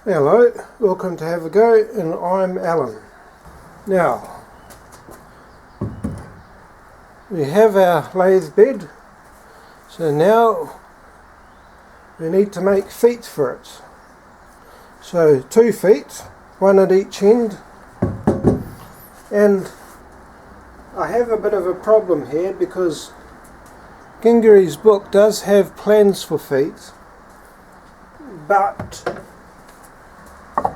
Hello, welcome to Have a Go, and I'm Alan. Now, we have our lathe bed, so now we need to make feet for it. So 2 feet, one at each end, and I have a bit of a problem here because Gingery's book does have plans for feet, but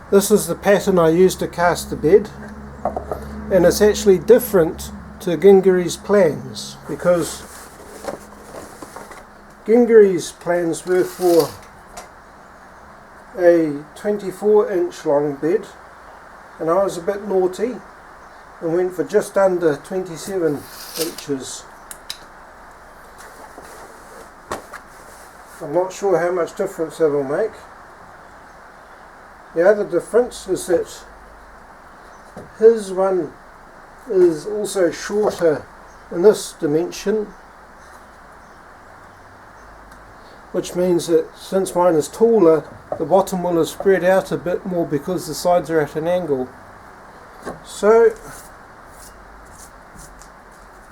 this is the pattern I used to cast the bed, and it's actually different to Gingery's plans because Gingery's plans were for a 24-inch long bed, and I was a bit naughty and went for just under 27 inches. I'm not sure how much difference that'll make. The other difference is that his one is also shorter in this dimension, which means that since mine is taller, the bottom will have spread out a bit more because the sides are at an angle. So,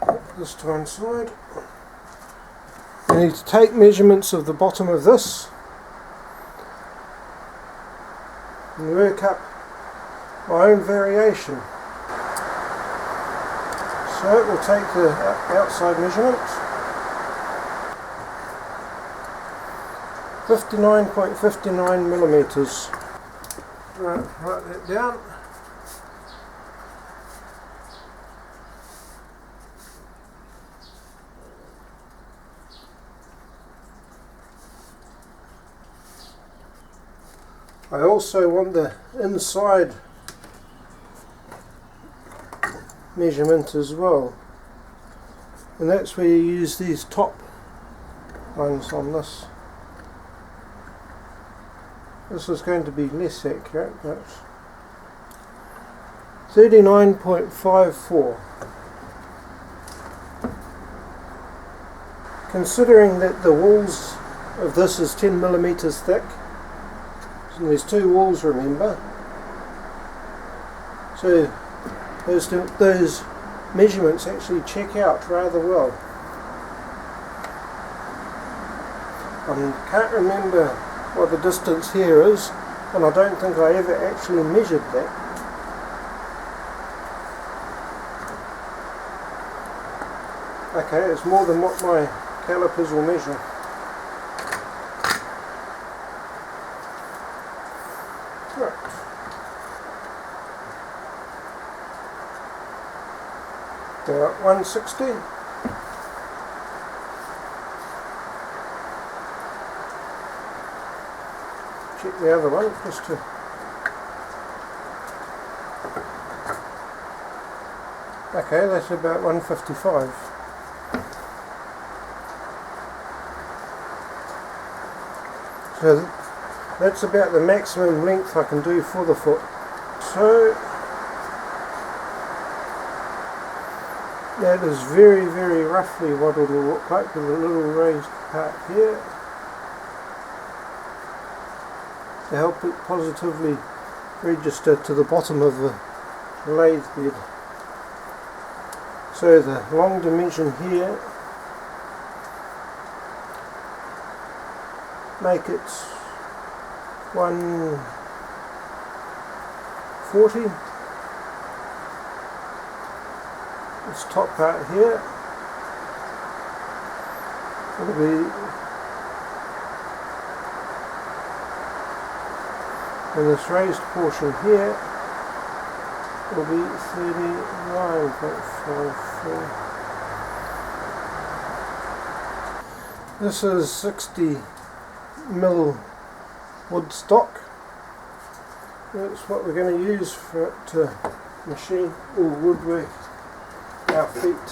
put this to one side. I need to take measurements of the bottom of this and work up my own variation. So we'll take the outside measurement, 59.59 millimeters. Right, write that down. I also want the inside measurement as well, and that's where you use these top ones on this. This is going to be less accurate, but 39.54. Considering that the walls of this is 10 millimeters thick, and there's 2 walls, remember, so those measurements actually check out rather well. I can't remember what the distance here is, and I don't think I ever actually measured that. Okay, it's more than what my calipers will measure. About 160. Check the other one just to. Okay, that's about 155. So that's about the maximum length I can do for the foot. So that is very, very roughly what it will look like with a little raised part here to help it positively register to the bottom of the lathe bed. So the long dimension here, make it 140. This top part here will be, and this raised portion here will be 39.54. This is 60 mil wood stock. That's what we're going to use for it to machine or woodwork our feet.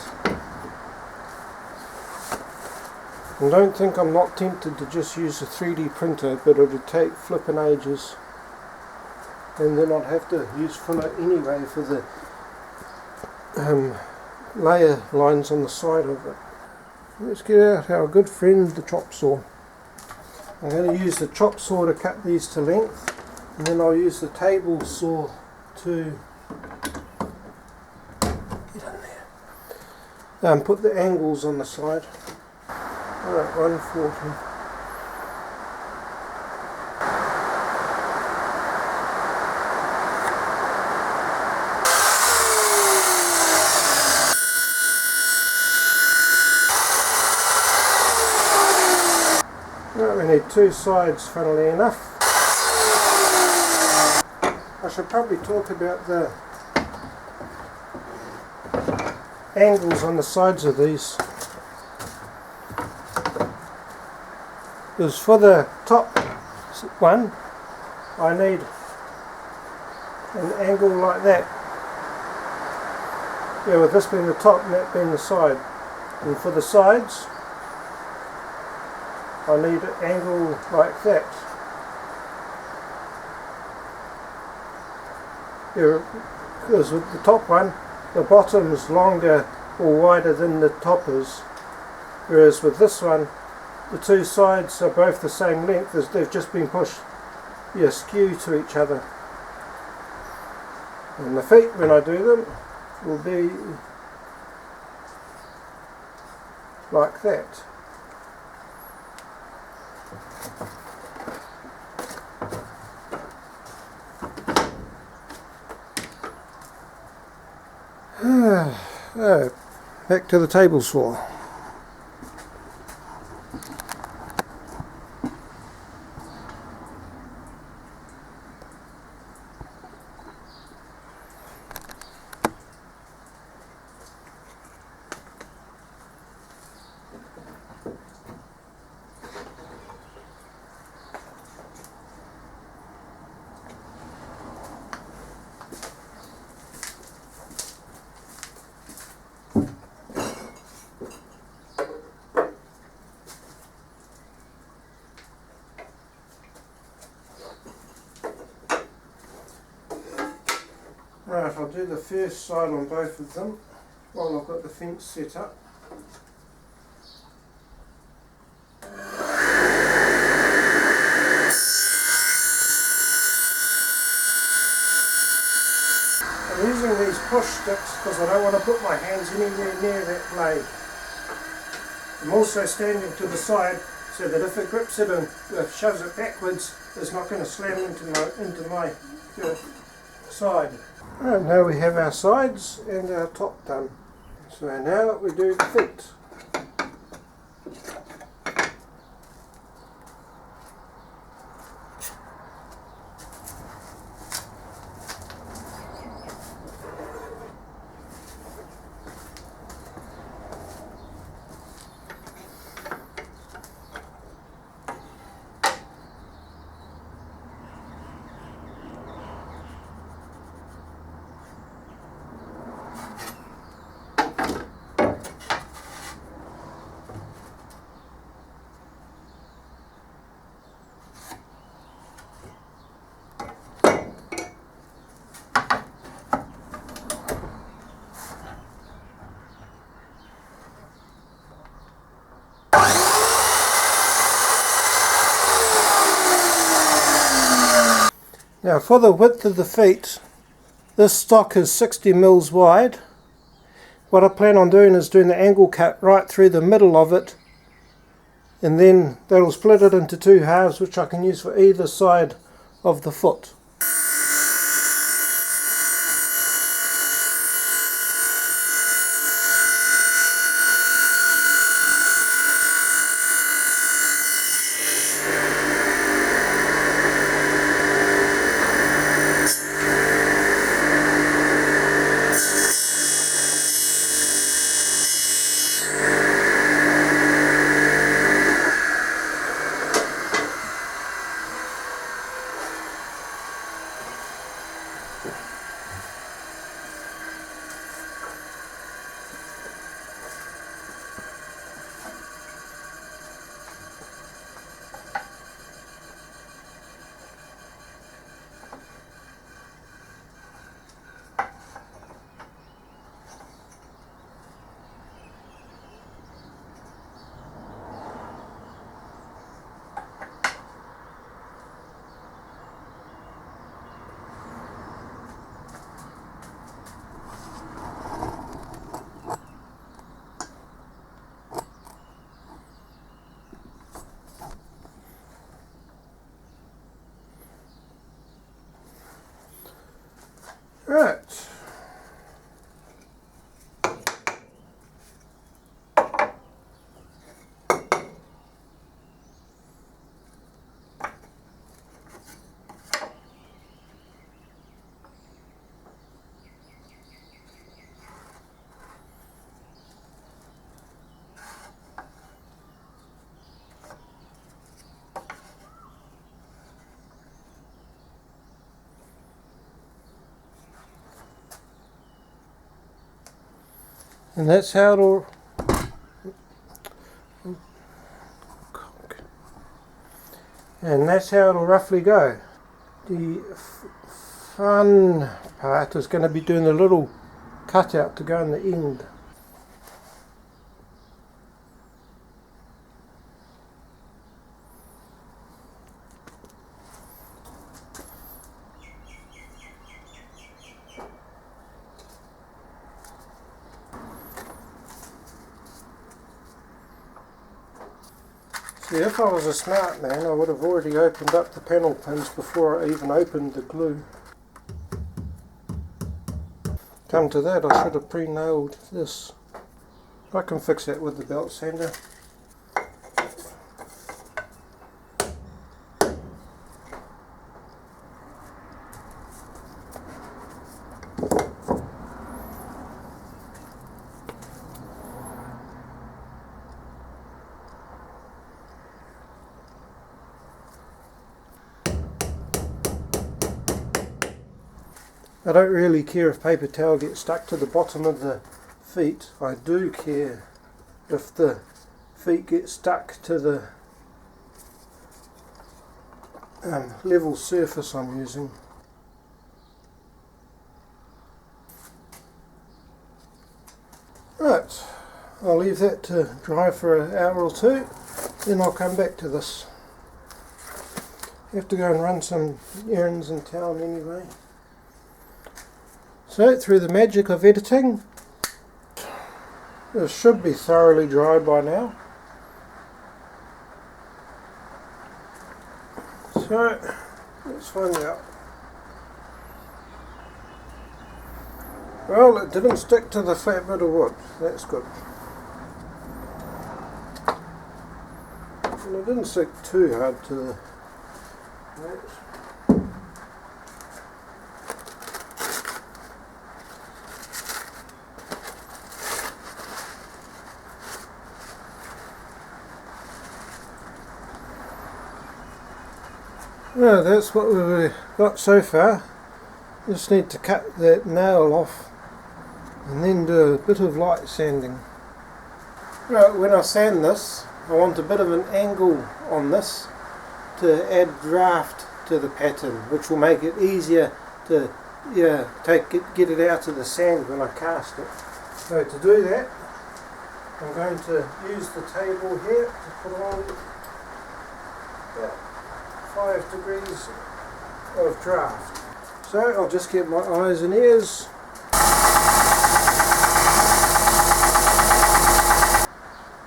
And don't think I'm not tempted to just use a 3D printer, but it would take flipping ages, and then I'd have to use filler anyway for the layer lines on the side of it. Let's get out our good friend the chop saw. I'm going to use the chop saw to cut these to length. and then I'll use the table saw to get in there and put the angles on the side. Alright, 140. Right, we need two sides, funnily enough. I should probably talk about the angles on the sides of these. Because for the top one, I need an angle like that. Yeah, with this being the top and that being the side. And for the sides, I need an angle like that. Yeah, because with the top one, the bottom is longer or wider than the top is, whereas with this one, the two sides are both the same length, as they've just been pushed askew to each other. And the feet, when I do them, will be like that. Back to the table saw. Right, I'll do the first side on both of them while I've got the fence set up. I'm using these push sticks because I don't want to put my hands anywhere near that blade. I'm also standing to the side so that if it grips it and shoves it backwards, it's not going to slam into my side. And now we have our sides and our top done. So now we do the feet. Now for the width of the feet, this stock is 60 mils wide. What I plan on doing is doing the angle cut right through the middle of it, and then that'll split it into two halves which I can use for either side of the foot. and that's how it'll roughly go. The fun part is going to be doing the little cutout to go in the end. See, if I was a smart man, I would have already opened up the panel pins before I even opened the glue. Come to that, I should have pre-nailed this. I can fix that with the belt sander. I don't really care if paper towel gets stuck to the bottom of the feet. I do care if the feet get stuck to the level surface I'm using. Right, I'll leave that to dry for an hour or two, then I'll come back to this. I have to go and run some errands in town anyway. So, through the magic of editing, this should be thoroughly dry by now. So, let's find out. Well, it didn't stick to the flat bit of wood, that's good. And it didn't stick too hard to the plate. Well, that's what we've got so far. Just need to cut that nail off and then do a bit of light sanding. Right, when I sand this, I want a bit of an angle on this to add draft to the pattern, which will make it easier to get it out of the sand when I cast it. So to do that, I'm going to use the table here to put on about 5 degrees of draft. So I'll just get my eyes and ears.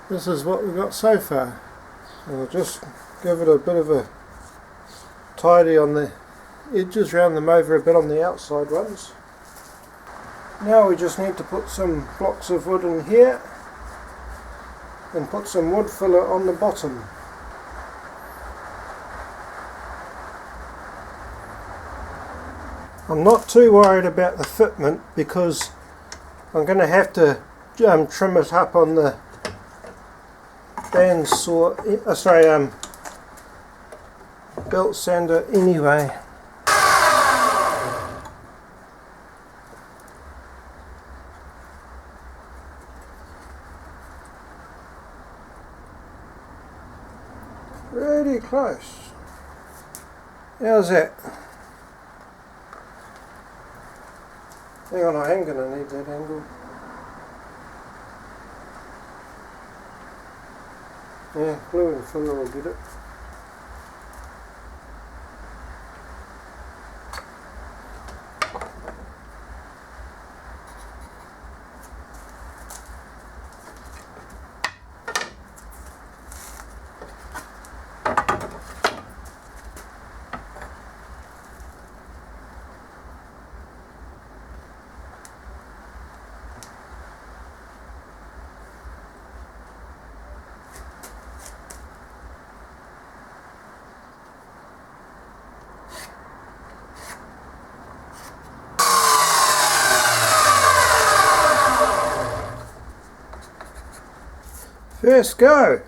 This is what we've got so far. I'll just give it a bit of a tidy on the edges, round them over a bit on the outside ones. Now we just need to put some blocks of wood in here and put some wood filler on the bottom. I'm not too worried about the fitment because I'm going to have to trim it up on the bandsaw, belt sander anyway. Really close. How's that? Hang on, I am going to need that angle. Yeah, glue and filler will get it. First go!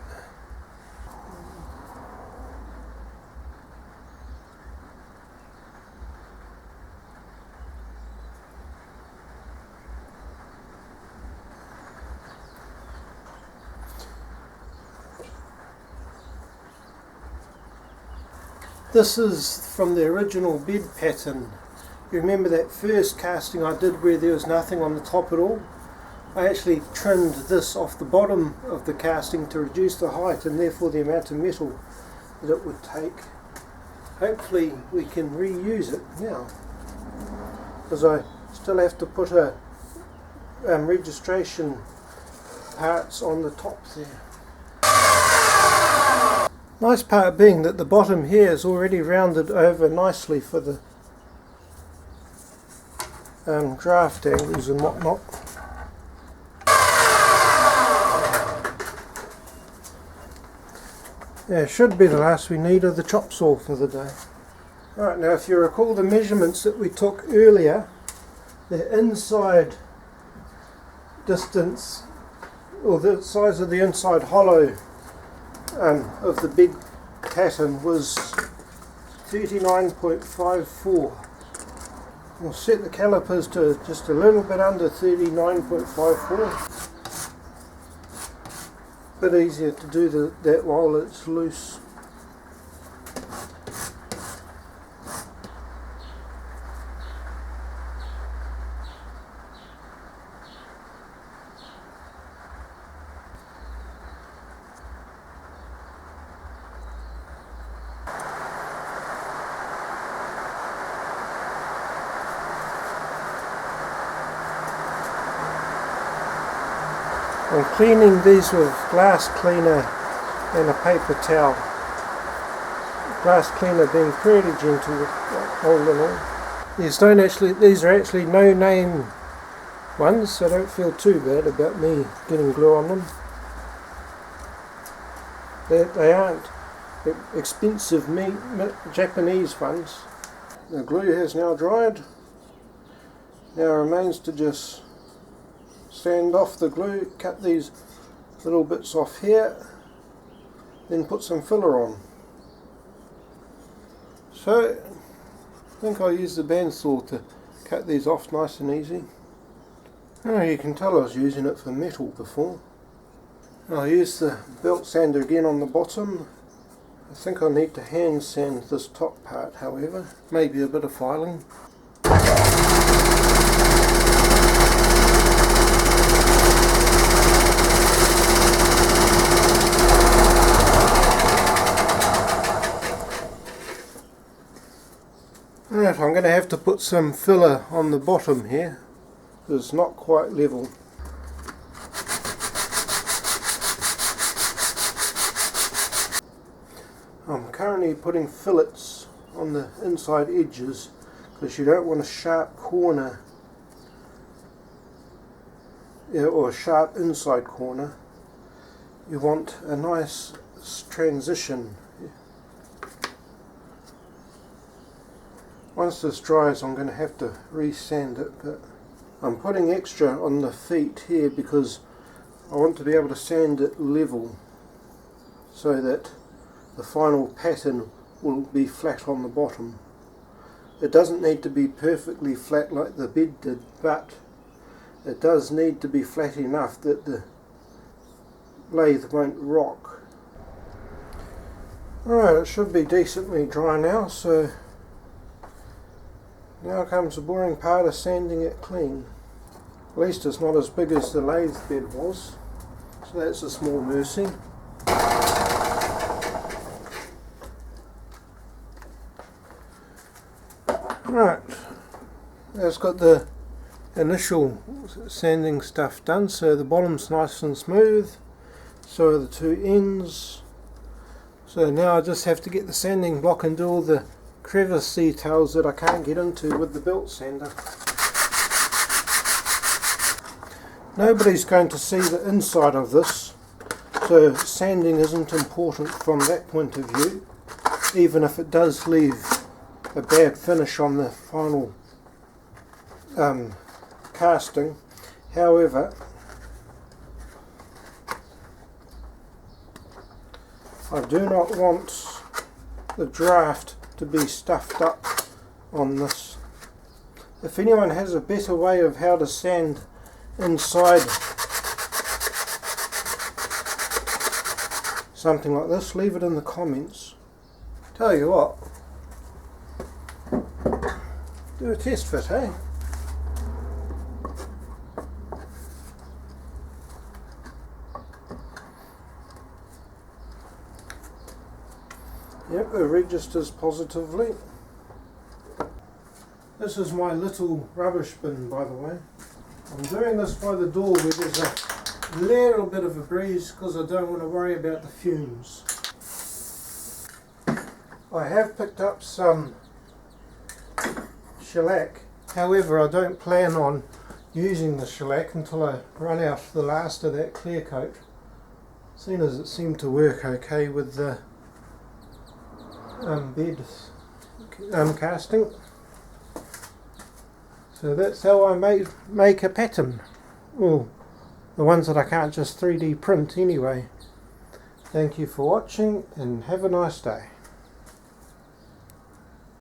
This is from the original bed pattern. You remember that first casting I did where there was nothing on the top at all? I actually trimmed this off the bottom of the casting to reduce the height and therefore the amount of metal that it would take. Hopefully we can reuse it now, because I still have to put a registration parts on the top there. Nice part being that the bottom here is already rounded over nicely for the draft angles and whatnot. Yeah, should be the last we need of the chop saw for the day. Right, now if you recall the measurements that we took earlier, the inside distance, or the size of the inside hollow of the big pattern was 39.54. We'll set the calipers to just a little bit under 39.54. Bit easier to do that while it's loose. I'm cleaning these with glass cleaner and a paper towel. Glass cleaner being pretty gentle all in all. These are actually no name ones, so don't feel too bad about me getting glue on them. They aren't expensive Japanese ones. The glue has now dried. Now it remains to just sand off the glue, cut these little bits off here, then put some filler on. So I think I'll use the bandsaw to cut these off nice and easy. Oh, you can tell I was using it for metal before. I'll use the belt sander again on the bottom. I think I'll need to hand sand this top part, however, maybe a bit of filing. Right, I'm going to have to put some filler on the bottom here. It's not quite level. I'm currently putting fillets on the inside edges because you don't want a sharp corner, or a sharp inside corner. You want a nice transition. Once this dries, I'm going to have to re-sand it, but I'm putting extra on the feet here because I want to be able to sand it level so that the final pattern will be flat on the bottom. It doesn't need to be perfectly flat like the bed did, but it does need to be flat enough that the lathe won't rock. Alright, it should be decently dry now, so now comes the boring part of sanding it clean. At least it's not as big as the lathe bed was, so that's a small mercy. Right, that's got the initial sanding stuff done, so the bottom's nice and smooth, so are the two ends. So now I just have to get the sanding block and do all the crevice details that I can't get into with the belt sander. Nobody's going to see the inside of this, so sanding isn't important from that point of view, even if it does leave a bad finish on the final casting. However, I do not want the draft to be stuffed up on this. If anyone has a better way of how to sand inside something like this, leave it in the comments. Tell you what, do a test fit, hey? Yep, it registers positively. This is my little rubbish bin, by the way. I'm doing this by the door where there's a little bit of a breeze because I don't want to worry about the fumes. I have picked up some shellac, however I don't plan on using the shellac until I run out the last of that clear coat, seeing as it seemed to work okay with the bed casting. So that's how I make a pattern. Well, the ones that I can't just 3D print anyway. Thank you for watching and have a nice day.